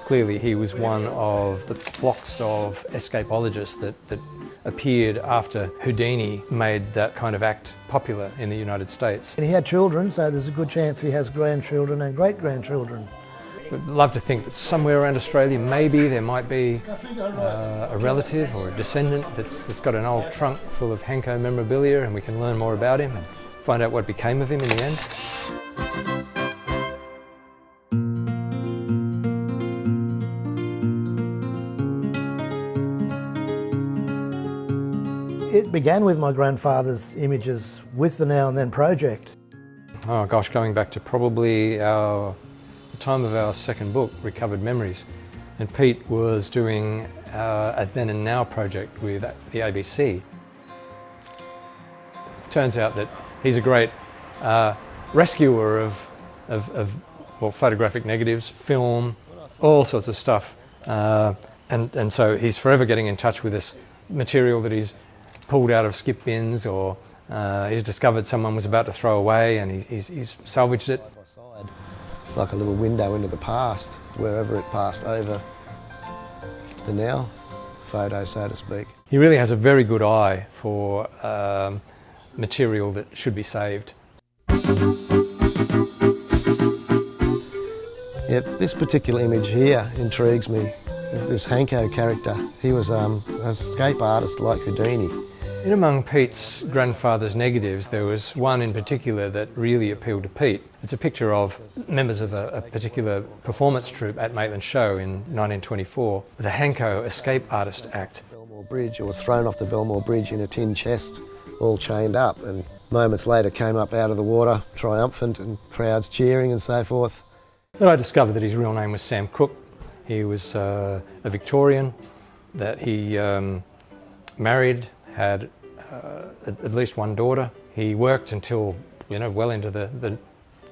Clearly he was one of the flocks of escapologists that appeared after Houdini made that kind of act popular in the United States. And he had children, so there's a good chance he has grandchildren and great-grandchildren. We'd love to think that somewhere around Australia maybe there might be a relative or a descendant that's got an old trunk full of Hanco memorabilia, and we can learn more about him and find out what became of him in the end. It began with my grandfather's images with the Now and Then project. Oh gosh, going back to probably the time of our second book, Recovered Memories, and Pete was doing a Then and Now project with the ABC. Turns out that he's a great rescuer of photographic negatives, film, all sorts of stuff, and so he's forever getting in touch with this material that he's pulled out of skip bins, or he's discovered someone was about to throw away and he's salvaged it. It's like a little window into the past, wherever it passed over the now photo, so to speak. He really has a very good eye for material that should be saved. Yeah, this particular image here intrigues me. This Hanco character, he was an escape artist like Houdini. In among Pete's grandfather's negatives, there was one in particular that really appealed to Pete. It's a picture of members of a particular performance troupe at Maitland Show in 1924, the Hanco Escape Artist act. Belmore Bridge, it was thrown off the Belmore Bridge in a tin chest, all chained up, and moments later came up out of the water, triumphant, and crowds cheering and so forth. But I discovered that his real name was Sam Cook. He was a Victorian, that he married, had at least one daughter. He worked until, well into the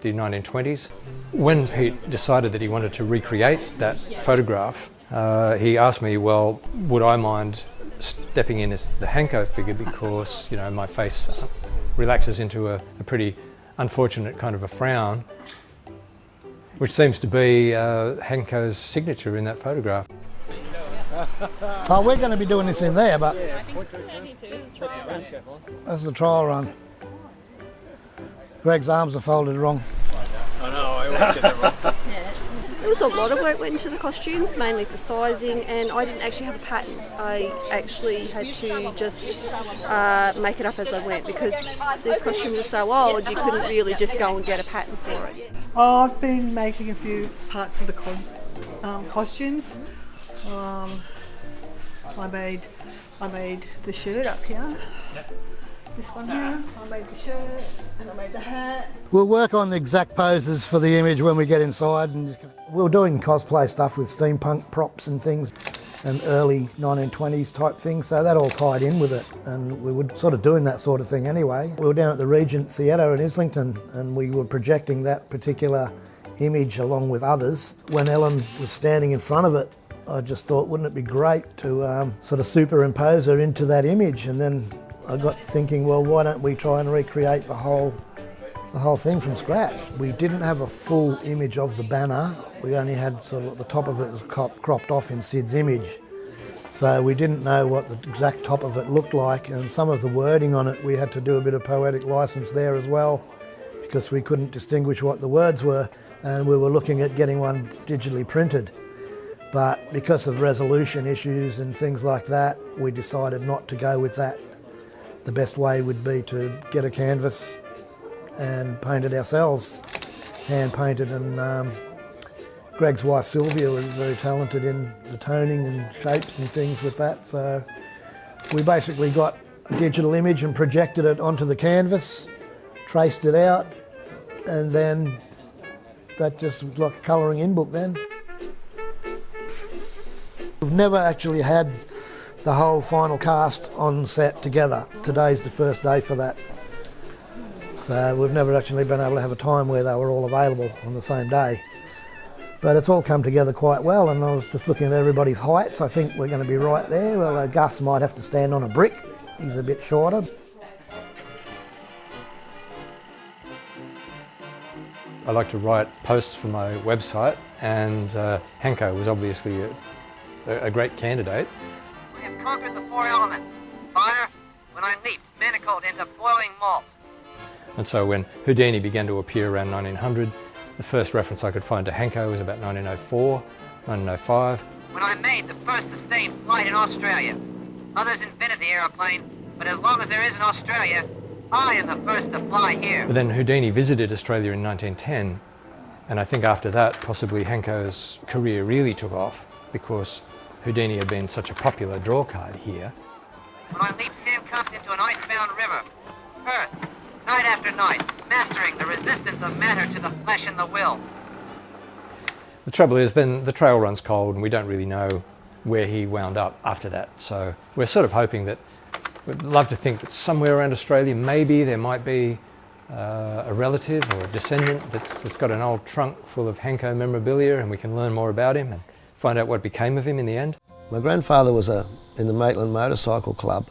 1920s. When Pete decided that he wanted to recreate that photograph, he asked me, well, would I mind stepping in as the Hanco figure, because, my face relaxes into a pretty unfortunate kind of a frown, which seems to be Hanco's signature in that photograph. Oh, we're going to be doing this in there, but that's the trial run. Greg's arms are folded wrong. I know, I always get that wrong. There was a lot of work went into the costumes, mainly for sizing, and I didn't actually have a pattern. I actually had to just make it up as I went, because this costume was so old, you couldn't really just go and get a pattern for it. I've been making a few parts of the costumes. I made the shirt up here. This one here. I made the shirt and I made the hat. We'll work on the exact poses for the image when we get inside, and we were doing cosplay stuff with steampunk props and things and early 1920s type things, so that all tied in with it, and we were sort of doing that sort of thing anyway. We were down at the Regent Theatre in Islington and we were projecting that particular image along with others. When Ellen was standing in front of it, I just thought, wouldn't it be great to sort of superimpose her into that image? And then I got thinking, well, why don't we try and recreate the whole thing from scratch? We didn't have a full image of the banner. We only had sort of the top of it was cropped off in Sid's image. So we didn't know what the exact top of it looked like, and some of the wording on it, we had to do a bit of poetic license there as well, because we couldn't distinguish what the words were, and we were looking at getting one digitally printed. But because of resolution issues and things like that, we decided not to go with that. The best way would be to get a canvas and paint it ourselves, hand painted, and Greg's wife Sylvia was very talented in the toning and shapes and things with that, so we basically got a digital image and projected it onto the canvas, traced it out, and then that just was like a colouring in book then. We've never actually had the whole final cast on set together. Today's the first day for that. So we've never actually been able to have a time where they were all available on the same day. But it's all come together quite well, and I was just looking at everybody's heights. I think we're going to be right there, although Gus might have to stand on a brick. He's a bit shorter. I like to write posts for my website, and Hanco was obviously a great candidate. We have conquered the four elements. Fire, when I leap, manacled into boiling malt. And so when Houdini began to appear around 1900, the first reference I could find to Hanco was about 1904, 1905. When I made the first sustained flight in Australia. Others invented the aeroplane, but as long as there is an Australia, I am the first to fly here. But then Houdini visited Australia in 1910, and I think after that, possibly Hanco's career really took off, because Houdini had been such a popular draw card here. When I leaped handcuffed into an icebound river. Earth, night after night, mastering the resistance of matter to the flesh and the will. The trouble is then the trail runs cold and we don't really know where he wound up after that. So we're sort of hoping that, we'd love to think that somewhere around Australia maybe there might be a relative or a descendant that's got an old trunk full of Hanco memorabilia, and we can learn more about him and find out what became of him in the end. My grandfather was in the Maitland Motorcycle Club,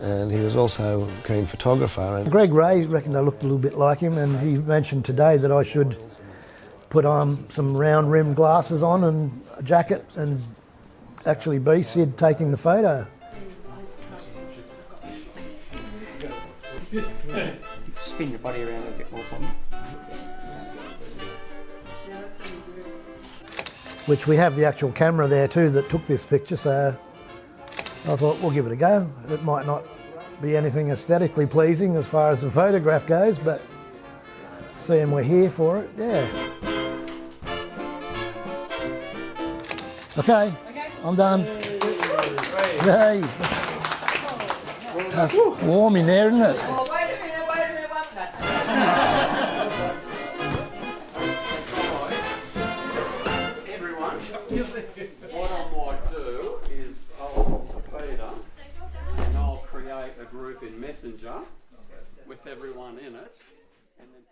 and he was also a keen photographer. And Greg Ray reckoned I looked a little bit like him, and he mentioned today that I should put on some round rim glasses on and a jacket and actually be Sid taking the photo. Spin your body around a bit more for me. Which we have the actual camera there too that took this picture, so I thought we'll give it a go. It might not be anything aesthetically pleasing as far as the photograph goes, but seeing we're here for it, yeah. Okay, I'm done. Hey. That's warm in there, isn't it? Oh, wait a minute, what's that? Everyone, what I might do is I'll Peter and I'll create a group in Messenger with everyone in it, and then